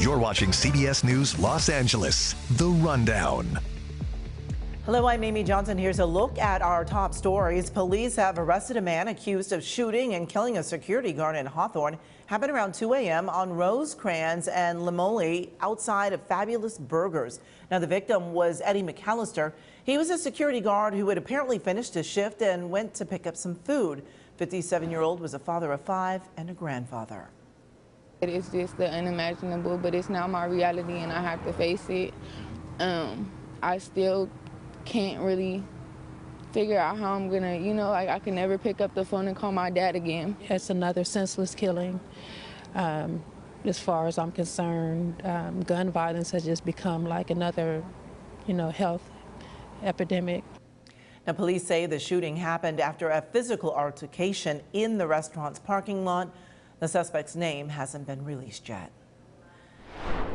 You're watching CBS News Los Angeles, The Rundown. Hello, I'm Amy Johnson. Here's a look at our top stories. Police have arrested a man accused of shooting and killing a security guard in Hawthorne. Happened around 2 a.m. on Rosecrans and Limoli outside of Fabulous Burgers. Now, the victim was Eddie Mcallister. He was a security guard who had apparently finished his shift and went to pick up some food. 57-year-old was a father of 5 and a grandfather. It is just the unimaginable, but it's now my reality and I have to face it. I still can't really figure out how I'm gonna, I can never pick up the phone and call my dad again. It's another senseless killing. As far as I'm concerned, gun violence has just become like another, health epidemic. Now, police say the shooting happened after a physical altercation in the restaurant's parking lot. The suspect's name hasn't been released yet.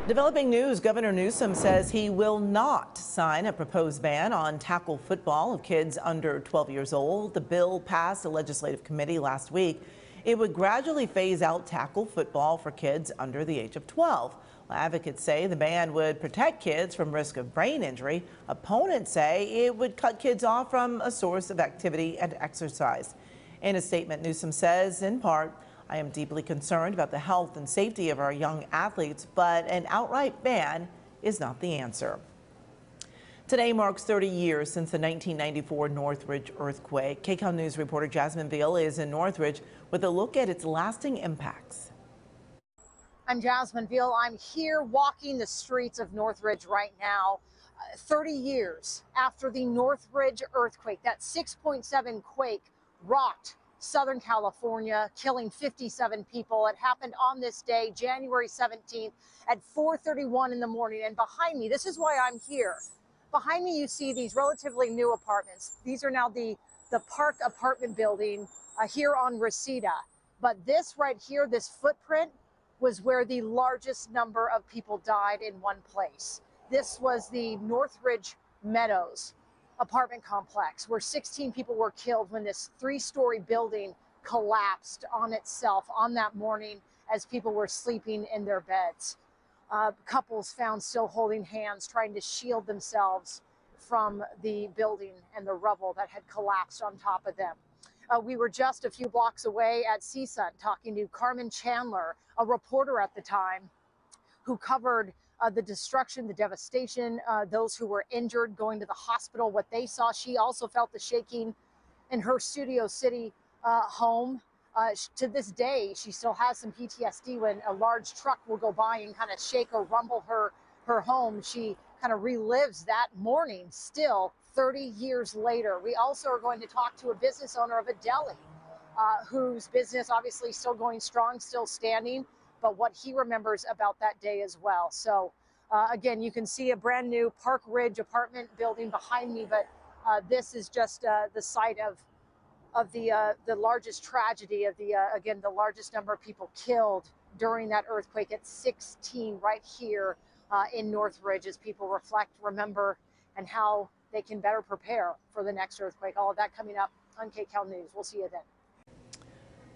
Developing news, Governor Newsom says he will not sign a proposed ban on tackle football of kids under 12 years old. The bill passed a legislative committee last week. It would gradually phase out tackle football for kids under the age of 12. Advocates say the ban would protect kids from risk of brain injury. Opponents say it would cut kids off from a source of activity and exercise. In a statement, Newsom says, in part, "I am deeply concerned about the health and safety of our young athletes, but an outright ban is not the answer." Today marks 30 years since the 1994 Northridge earthquake. KCAL News reporter Jasmine Veal is in Northridge with a look at its lasting impacts. I'm Jasmine Veal. I'm here walking the streets of Northridge right now. 30 years after the Northridge earthquake, that 6.7 quake rocked Southern California, killing 57 people. It happened on this day, January 17th at 4:31 in the morning. And behind me, this is why I'm here. Behind me, you see these relatively new apartments. These are now the Park apartment building here on Reseda. But this right here, this footprint, was where the largest number of people died in one place. This was the Northridge Meadows apartment complex where 16 people were killed when this 3-story building collapsed on itself on that morning as people were sleeping in their beds. Couples found still holding hands, trying to shield themselves from the building and the rubble that had collapsed on top of them. We were just a few blocks away at CSUN talking to Carmen Chandler, a reporter at the time, who covered the destruction, the devastation, those who were injured going to the hospital, what they saw. She also felt the shaking in her Studio City home. To this day, she still has some PTSD when a large truck will go by and kind of shake or rumble her home. She kind of relives that morning still 30 years later. We also are going to talk to a business owner of a deli whose business obviously still going strong, still standing, but what he remembers about that day as well. So again, you can see a brand new Park Ridge apartment building behind me, but this is just the site of the largest tragedy of again, the largest number of people killed during that earthquake at 16 right here in Northridge as people reflect, remember, and how they can better prepare for the next earthquake. All of that coming up on KCAL News. We'll see you then.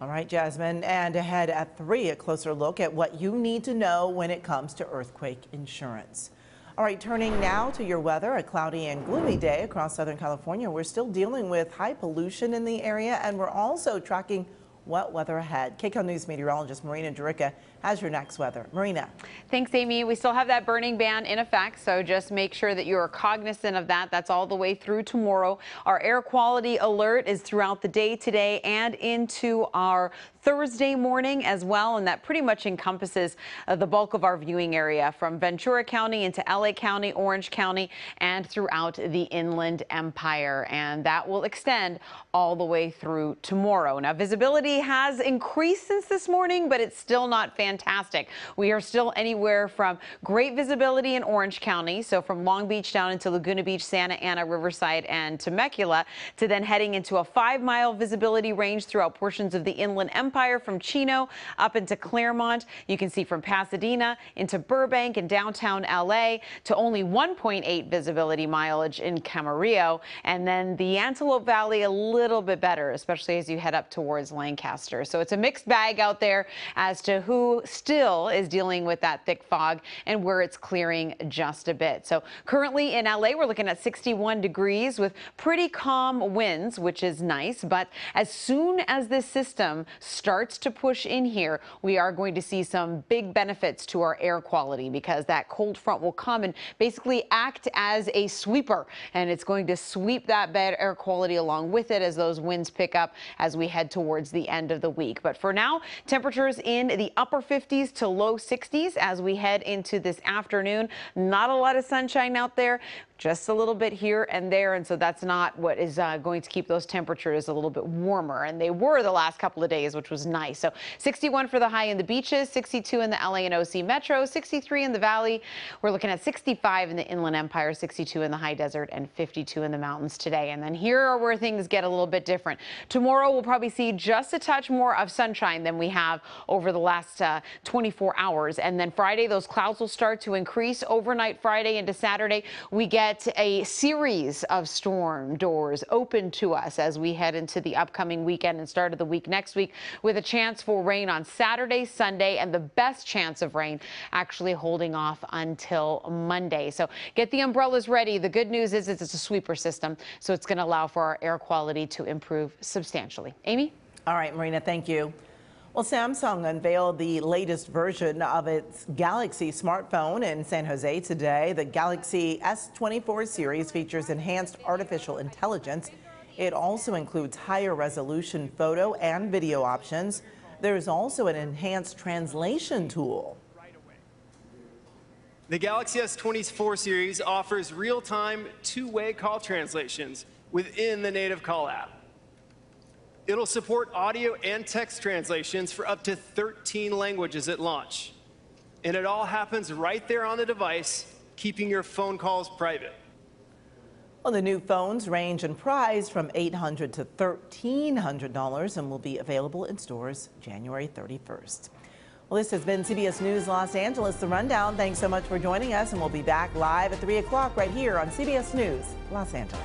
All right, Jasmine, and ahead at 3, a closer look at what you need to know when it comes to earthquake insurance. All right, turning now to your weather, a cloudy and gloomy day across Southern California. We're still dealing with high pollution in the area, and we're also tracking wet weather ahead. KCAL News meteorologist Marina Jurica has your next weather. Marina. Thanks, Amy. We still have that burning ban in effect, so just make sure that you are cognizant of that. That's all the way through tomorrow. Our air quality alert is throughout the day today and into our Thursday morning as well, and that pretty much encompasses the bulk of our viewing area from Ventura County into LA County, Orange County, and throughout the Inland Empire, and that will extend all the way through tomorrow. Now, visibility has increased since this morning, but it's still not fantastic. We are still anywhere from great visibility in Orange County, so from Long Beach down into Laguna Beach, Santa Ana, Riverside, and Temecula, to then heading into a 5-mile visibility range throughout portions of the Inland Empire from Chino up into Claremont. You can see from Pasadena into Burbank and downtown LA to only 1.8 visibility mileage in Camarillo, and then the Antelope Valley a little bit better, especially as you head up towards Lancaster. So it's a mixed bag out there as to who Metro still is dealing with that thick fog, and where it's clearing just a bit. So currently in LA, we're looking at 61 degrees with pretty calm winds, which is nice. But as soon as this system starts to push in here, we are going to see some big benefits to our air quality, because that cold front will come and basically act as a sweeper, and it's going to sweep that bad air quality along with it as those winds pick up as we head towards the end of the week. But for now, temperatures in the upper 50s to low 60s as we head into this afternoon. Not a lot of sunshine out there, just a little bit here and there, and so that's not what is going to keep those temperatures a little bit warmer, and they were the last couple of days, which was nice. So 61 for the high in the beaches, 62 in the LA and OC Metro, 63 in the Valley. We're looking at 65 in the Inland Empire, 62 in the high desert, and 52 in the mountains today. And then here are where things get a little bit different. Tomorrow we'll probably see just a touch more of sunshine than we have over the last 24 hours. And then Friday, those clouds will start to increase overnight Friday into Saturday. We get a series of storm doors open to us as we head into the upcoming weekend and start of the week next week, with a chance for rain on Saturday, Sunday, and the best chance of rain actually holding off until Monday. So get the umbrellas ready. The good news is it's a sweeper system, so it's going to allow for our air quality to improve substantially. Amy? All right, Marina, thank you. Well, Samsung unveiled the latest version of its Galaxy smartphone in San Jose today. The Galaxy S24 series features enhanced artificial intelligence. It also includes higher resolution photo and video options. There's also an enhanced translation tool. The Galaxy S24 series offers real-time two-way call translations within the native call app. It'll support audio and text translations for up to 13 languages at launch. And it all happens right there on the device, keeping your phone calls private. Well, the new phones range in price from $800 to $1,300 and will be available in stores January 31st. Well, this has been CBS News Los Angeles, The Rundown. Thanks so much for joining us, and we'll be back live at 3 o'clock right here on CBS News Los Angeles.